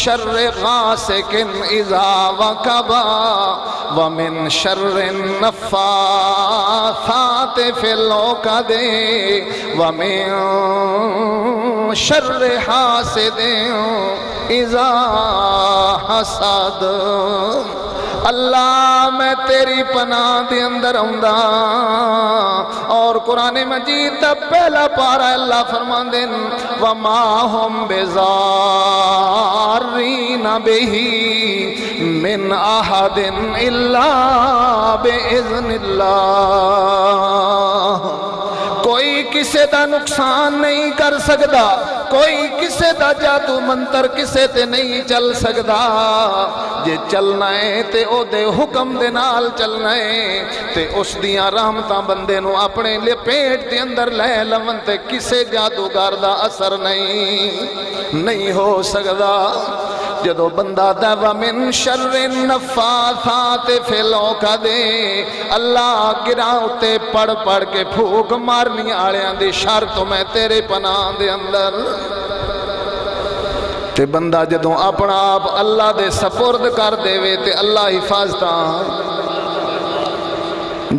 A: شر غاسق اذا وقب ومن شر النفاثات فی العقد ومن شر حاسد اذا حسد۔ اللہ میں تیری پناہ دے اندر آمدا اور قرآن مجید دا پہلا پارا اللہ فرماندے وما ہم بزارین بہی من احد الا باذن اللہ۔ کوئی کسے دا نقصان نہیں کر سکدا، کوئی کسے دا جادو منتر کسے تے نہیں چل سکدا، جے چلنا ہے تے او دے حکم دے نال چلنا ہے تے اس دیاں رحمتاں بندے نو اپنے لپیٹ دے اندر لے لون تے کسے جادوگر دا اثر نہیں ہو سکدا۔ جدو بندہ دا ومن شر النفاثات فی العقد اللہ گراؤتے پڑھ کے پھوک مارنی آلیاں دی شر تو میں تیرے پناہ دے اندر۔ تے بندہ جدو اپنا آپ اللہ دے سپرد کر دے وے تے اللہ حفاظتاں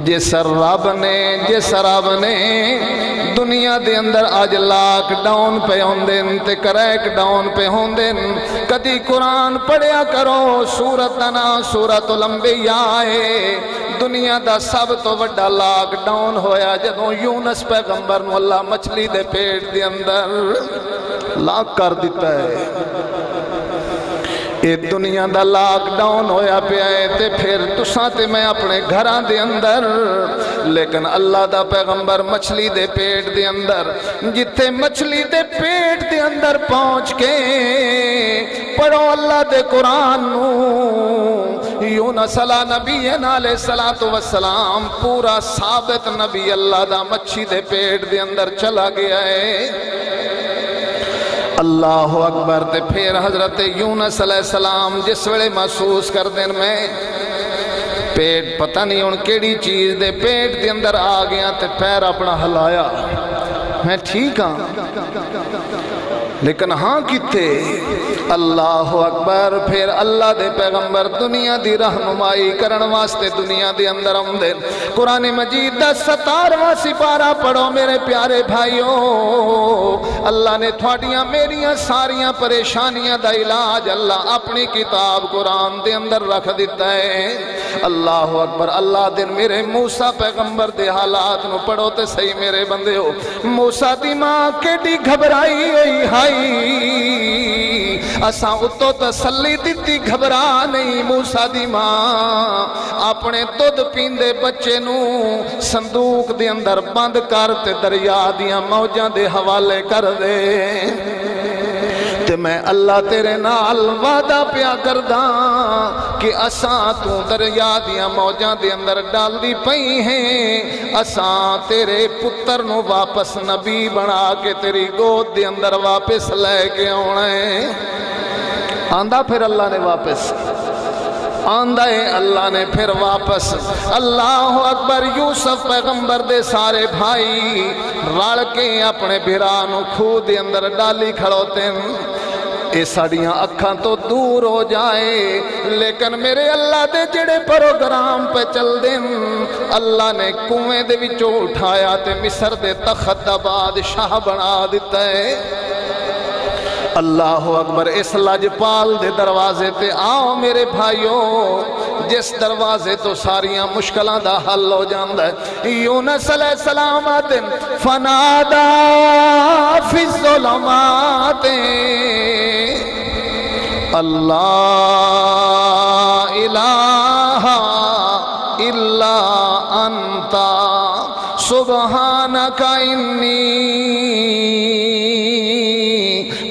A: جس رب نے دنیا دے اندر آج لاک ڈاؤن پہ ہوندن تے کریک ڈاؤن پہ ہوندن۔ کدی قرآن پڑھیا کرو، سورت دنا سورت الانبیاء ہے۔ دنیا دا سب تو وڈا لاک ڈاؤن ہویا جدوں یونس پیغمبر نو اللہ مچھلی دے پیٹ دے اندر لاک کر دیتا ہے۔ یہ دنیا دا لاک ڈاؤن ہویا پیا ہے تے پھر تساں تے میں اپنے گھران دے اندر، لیکن اللہ دا پیغمبر مچھلی دے پیٹ دے اندر، جتے مچھلی دے پیٹ دے اندر پہنچ کے پڑھو اللہ دے قرآن نو۔ یونس علیہ نبی علیہ السلام پورا ثابت نبی اللہ دا مچھی دے پیٹ دے اندر چلا گیا ہے۔ اللہ اکبر۔ تے پھر حضرت یونس علیہ السلام جس ویلے محسوس کر دین میں پیٹ پتہ نہیں ان کیڑی چیز دے پیٹ دے اندر آ گیا تے پیر اپنا ہلایا، میں ٹھیک ہاں لیکن ہاں کتے؟ اللہ اکبر۔ پھر اللہ دے پیغمبر دنیا دی رہنمائی کرن واسطے دنیا دے اندر آمدے۔ قرآن مجید دا 17واں سپارہ پڑھو میرے پیارے بھائیوں۔ اللہ نے تھوڑیاں میریاں ساریاں پریشانیاں دا علاج اللہ اپنی کتاب قرآن دے اندر رکھ دیتا ہے۔ اللہ اکبر۔ اللہ دن میرے موسیٰ پیغمبر دے حالات نو پڑھو تے صحیح میرے بندے ہو۔ موسیٰ دی ماں کیڑی گھبرائی ہوئی ہائی، اساں اتو تسلی دیتی گھبرا نہیں۔ موسیٰ دی ماں اپنے دودھ پیندے بچے نو صندوق دے اندر بند کر تے دریا دیاں موجاں دے حوالے کر دے۔ تے میں اللہ تیرے نال وعدہ پیا کردہ کہ اساں تو دریا دیاں موجاں دے اندر ڈال دی پئی ہیں، اساں تیرے پتر نو واپس نبی بنا کے تیری گود دے اندر واپس لے کے آنا ہے۔ آندہ پھر اللہ نے واپس آندہ ہے، اللہ نے پھر واپس۔ اللہ اکبر، یوسف پیغمبر دے سارے بھائی رڑ کے اپنے بھرانو کھو دے اندر ڈالی کھڑوتے ہیں، اے ساڑیاں اکھاں تو دور ہو جائے، لیکن میرے اللہ دے جڑے پروگرام پہ چل دیں، اللہ نے کنویں دے وچوں اٹھایا تے مصر دے تخت دا بادشاہ بنا دیتا ہے۔ اللہ اکبر، اس لاجپال دے دروازے تے آؤ میرے بھائیوں، جس دروازے تو ساریاں مشکلوں دا حل ہو جاندہ ہے۔ یونس علیہ السلام آتن فنادا فی الظلمات اللہ الہ الا انتا سبحانک انی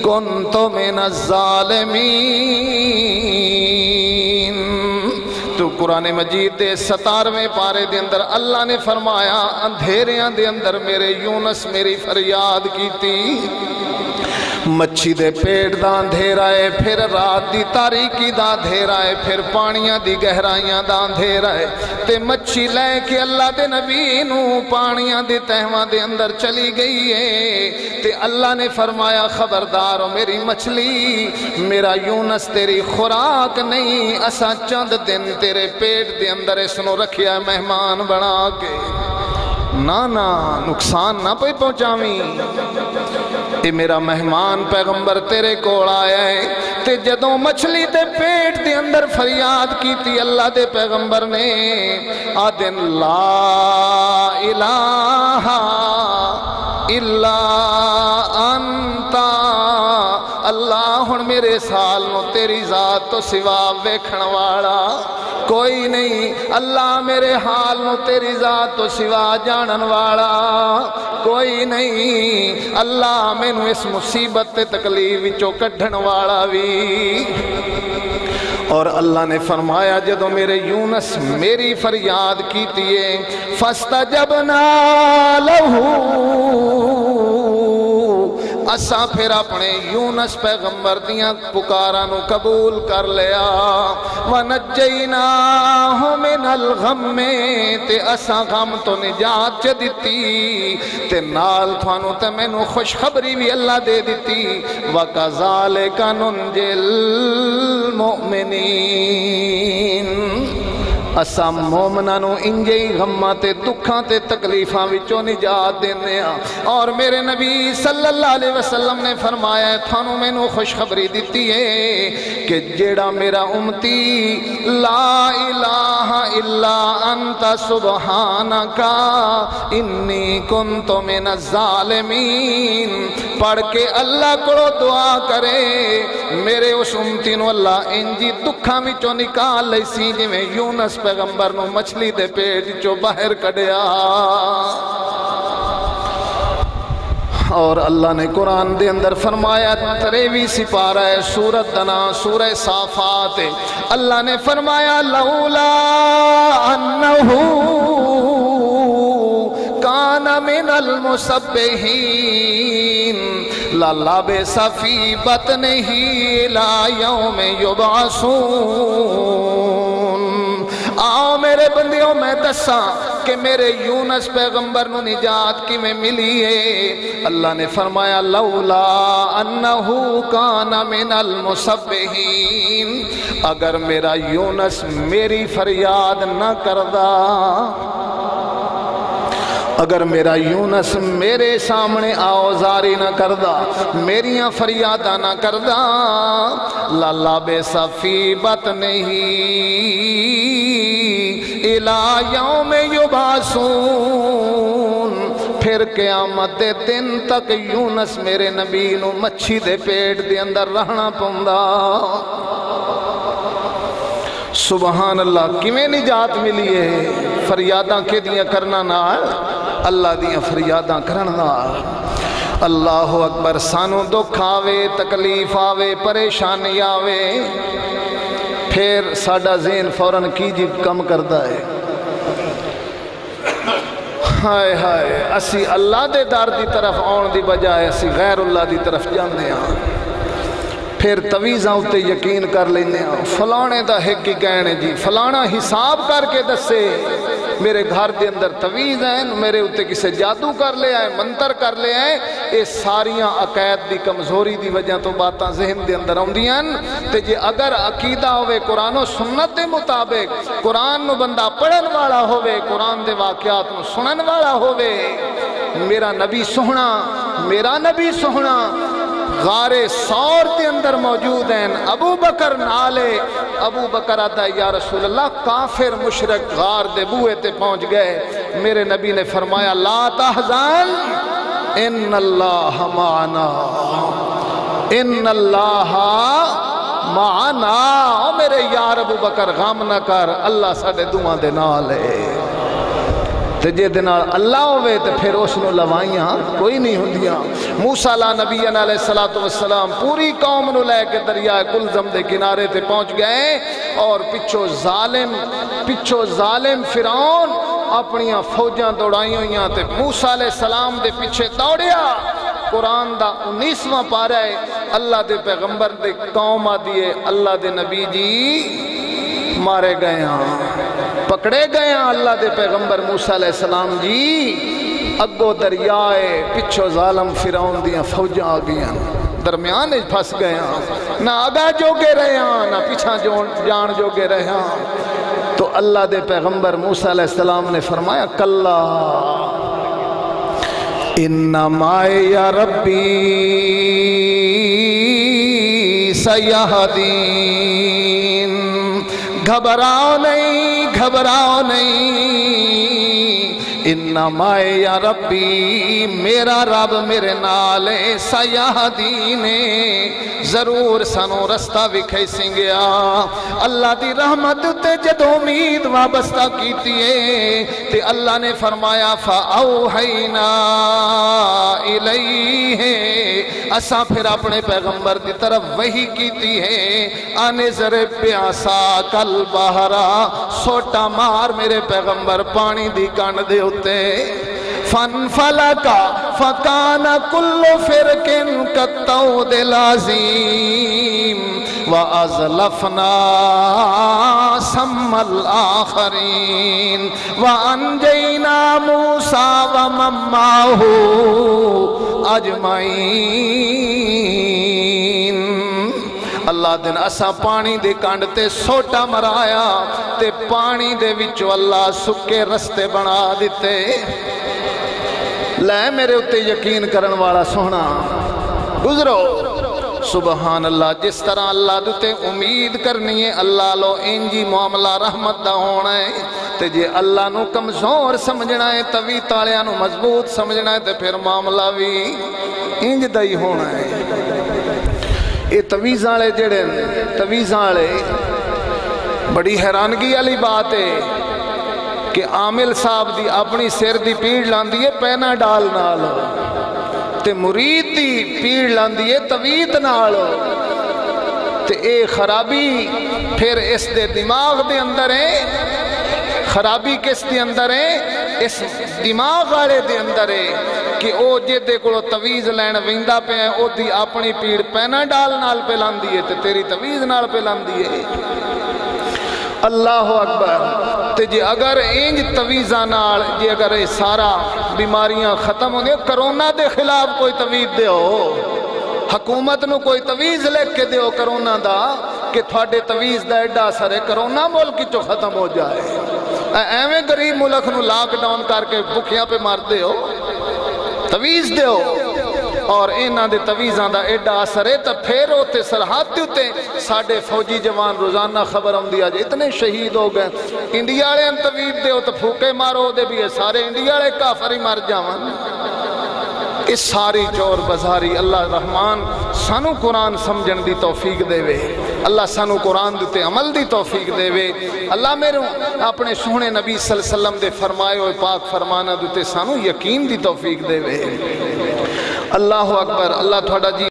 A: کنت من الظالمین۔ تو قرآن مجید دے 17ویں پارے دے اندر اللہ نے فرمایا اندھیریاں دے اندر میرے یونس میری فریاد کی تھی، مچھی دے پیٹ دا اندھیرا ہے، پھر رات دی تاریکی دا اندھیرا ہے، پھر پانیاں دی گہرائیاں دا اندھیرا ہے، تے مچھی لے کے اللہ دے نبی نو پانیاں دی تہواں دے اندر چلی گئی ہے، تے اللہ نے فرمایا خبردار ہو میری مچھلی، میرا یونس تیری خوراک نہیں، اسا چند دن تیرے پیٹ دے اندر اس نو رکھیا مہمان بنا کے، نا نقصان نہ پہ پہنچاویں، اے میرا مہمان پیغمبر تیرے کوڑ آیا ہے۔ تے جدوں مچھلی تے پیٹ دے اندر فریاد کی تھی اللہ دے پیغمبر نے آدن لا الہ الا انتا، اللہ ہن میرے سال نو تیری ذات تو سوا ویکھن والا کوئی نہیں، اللہ میرے حال نو تیری ذات تو سوا جانن والا کوئی نہیں، اللہ میں نو اس مصیبت تے تکلیف وچوں کڈھن والا بھی۔ اور اللہ نے فرمایا جدو میرے یونس میری فریاد کیتیے فاستجبنا لہو، اساں پھر اپنے یونس پیغمبر دیاں پکاراں نو قبول کر لیا، وَنَجَّيْنَاهُ مِنَ الْغَمِّ، تے اساں غم تو نجات چ دیتی، تے نال تھانو تے میں نو خوشخبری بھی اللہ دے دیتی، وَكَذَلِكَ نُنْجِي الْمُؤْمِنِينَ، اساں مومناں نو انجے ہی غماں تے دکھاں تے تکلیفاں وچوں نجات دینے ہاں۔ اور میرے نبی صلی اللہ علیہ وسلم نے فرمایا ہے تھانوں میں نو خوشخبری دیتی ہے کہ جیڑا میرا امتی لا الہ الا انت سبحانکا انی کنت من الظالمین پڑھ کے اللہ کو دعا کرے، میرے اس امتی نو اللہ انجی دکھاں وچوں نکال لئی سی جی میں یونس پیغمبر نو مچھلی دے پیٹ چو باہر کڑیا۔ اور اللہ نے قرآن دے اندر فرمایا 23 سپارہ ہے سورت دنا سورہ صافات، اللہ نے فرمایا لولا انہو کان من المسبحین للبث فی بطنہ الی یوم یبعثون۔ آؤ میرے بندیوں میں دساں کہ میرے یونس پیغمبر نو نجات کی میں ملی ہے، اللہ نے فرمایا لولا انہو کان من المسبحین، اگر میرا یونس میری فریاد نہ کردہ، اگر میرا یونس میرے سامنے آوزاری نہ کردہ، میریاں فریادہ نہ کردہ، للبث فی بطنہ الی یوم یبعثون، پھر قیامت دے دن تک یونس میرے نبی نو مچھی دے پیٹ دے اندر رہنا پوندا۔ سبحان اللہ، کیویں نجات ملی ہے؟ فریاداں کے دیاں کرنا نال، اللہ دیاں فریاداں کرنا نال۔ اللہ اکبر. سانو دکھ آوے، تکلیف آوے، پریشانی آوے، پھر ساڈا ذہن فوراً کی جی کم کردا ہے؟ ہائے ہائے، اسی اللہ دے در دی طرف آن دی بجائے اسی غیر اللہ دی طرف جاندے ہاں. پھر تویزاں اتے یقین کر لینے ہاں، فلانے دا ہے کی کہنے جی، فلانا حساب کر کے دسے میرے گھر دے اندر تویز ہیں، میرے اتے کسے جادو کر لے آئے، منتر کر لے آئے. اے ساریاں عقائد دی کمزوری دی وجہ تو باتاں ذہن دے اندر آندیاں. تے جے اگر عقیدہ ہوئے قرآن و سنت دے مطابق، قرآن نو بندہ پڑھن والا ہوئے، قرآن دے واقعات نو سنن والا ہوئے، میرا نبی سوہنا، میرا نبی سوہنا غار سور کے اندر موجود ہیں. ابو بکر نالے، ابو بکر آتا یا رسول اللہ، کافر مشرک غار دے بوئے تے پہنچ گئے. میرے نبی نے فرمایا لا تحزن ان اللہ معنا، ان اللہ معنا. او میرے یار ابو بکر غم نہ کر، اللہ ساڑھے دعاں دے نال ہے. تے جے دنال اللہ ہوئے تے پھر اس نو لوائیاں کوئی نہیں ہوندیاں. موسیٰ نبی علیہ السلام پوری قوم نو لے کے دریائے کلزم دے کنارے تے پہنچ گئے، اور پچھو ظالم فرعون اپنیاں فوجاں دوڑائی ہوئیاں تے موسیٰ علیہ السلام دے پیچھے دوڑیا. قرآن دا 19واں پارہ ہے، اللہ دے پیغمبر دے قوم آدیے اللہ دے نبی جی مارے گئے ہاں، پکڑے گئے ہیں. اللہ دے پیغمبر موسیٰ علیہ السلام جی اگو دریائے، پچھو ظالم فرعون دیاں فوجاں آ گئیں، درمیان پھنس گئے ہیں، نہ آگا جوگے رہے ہیں نہ پیچھا جان جوگے رہے ہیں. تو اللہ دے پیغمبر موسیٰ علیہ السلام نے فرمایا کلا انما یا ربی سیہدین. گھبراؤ نہیں، گھبراؤ نہیں، انما یا ربی میرا رب میرے نالے سیہدین، ضرور سانو رستہ وکھائی سنگیا. اللہ دی رحمت تے جدو امید وابستہ کیتی ہے تے اللہ نے فرمایا فَأَوْحَيْنَا إِلَيْهِ، اساں پھر اپنے پیغمبر دی طرف وحی کیتی ہے، آنے ضرب بِعَصَاكَ الْبَحْرَ، سوٹا مار میرے پیغمبر پانی دی کانڈ دے ہوتے. فَانْفَلَقَ فَكَانَ كُلُّ فِرْقٍ كَالطَّوْدِ الْعَظِيمِ وَأَزْلَفْنَا ثَمَّ الْآخَرِينَ وَأَنْجَيْنَا مُوسَى وَمَن مَّعَهُ أَجْمَعِينَ. اللہ دن اساں پانی دے کانڈ تے سوٹا مرایا تے پانی دے وچو اللہ سکے رستے بنا دیتے. لے میرے اتے یقین کرن والا سونا گزرو. سبحان اللہ. جس طرح اللہ دوتے امید کرنی ہے اللہ لو انجی معاملہ رحمت دا ہونا ہے. تے جے اللہ نو کمزور سمجھنا ہے، توی تالیاں نو مضبوط سمجھنا ہے، تے پھر معاملہ بھی انج دا ہی ہونا ہے. یہ تویزاں جڑے تویزاں بڑی حیرانگی والی بات ہے کہ عامل صاحب دی اپنی سر دی پیڑ لاندی ہے پینا ڈال نال، تے مرید دی پیڑ لاندی ہے توید نال. تے اے خرابی پھر اس دے دماغ دے اندر ہے. خرابی کس دے اندر ہے؟ اس دماغ والے دے اندر ہے کہ او جے کو تویز لین ویندا پہ ہے، او دی اپنی پیڑ پینا ڈال نال پہ لاندی ہے تے تیری تویز نال پہ لاندی ہے. اللہ اکبر. تے جے اگر انج تویزاں نال جے اگر یہ سارا بیماریاں ختم ہوں گے، کرونا دے خلاف کوئی تویز دیو، حکومت نو کوئی تویز لکھ کے دیو کرونا دا کہ تھوڑے تویز دا ایڈا اثر ہے کرونا ملک چو ختم ہو جائے. ایویں غریب ملک نو لاک ڈاؤن کر کے بھکھیاں پہ مار دیو، تویز دیو. اور انہاں دے تویزاں دا ایڈا اثر ہے تو پھر ہوتے سرحد ہوتے ساڑھے فوجی جوان روزانہ خبر ہوں دیا جائے اتنے شہید ہو گئے. انڈیا والے ہم تویز دیو تو پھوکے مارو دے بھی ہے، سارے انڈیا والے کافر ہی مر جاوان. اس ساری چور بزاری اللہ رحمان سانو قرآن سمجھن دی توفیق دے وے. اللہ سانو قرآن دیتے عمل دی توفیق دے وے. اللہ میرے اپنے سونے نبی صلی اللہ علیہ وسلم دے فرمائے ہوئے پاک فرمانا دیتے سانو یقین دی توفیق دے وے. اللہ اکبر، اللہ تھوڑا جی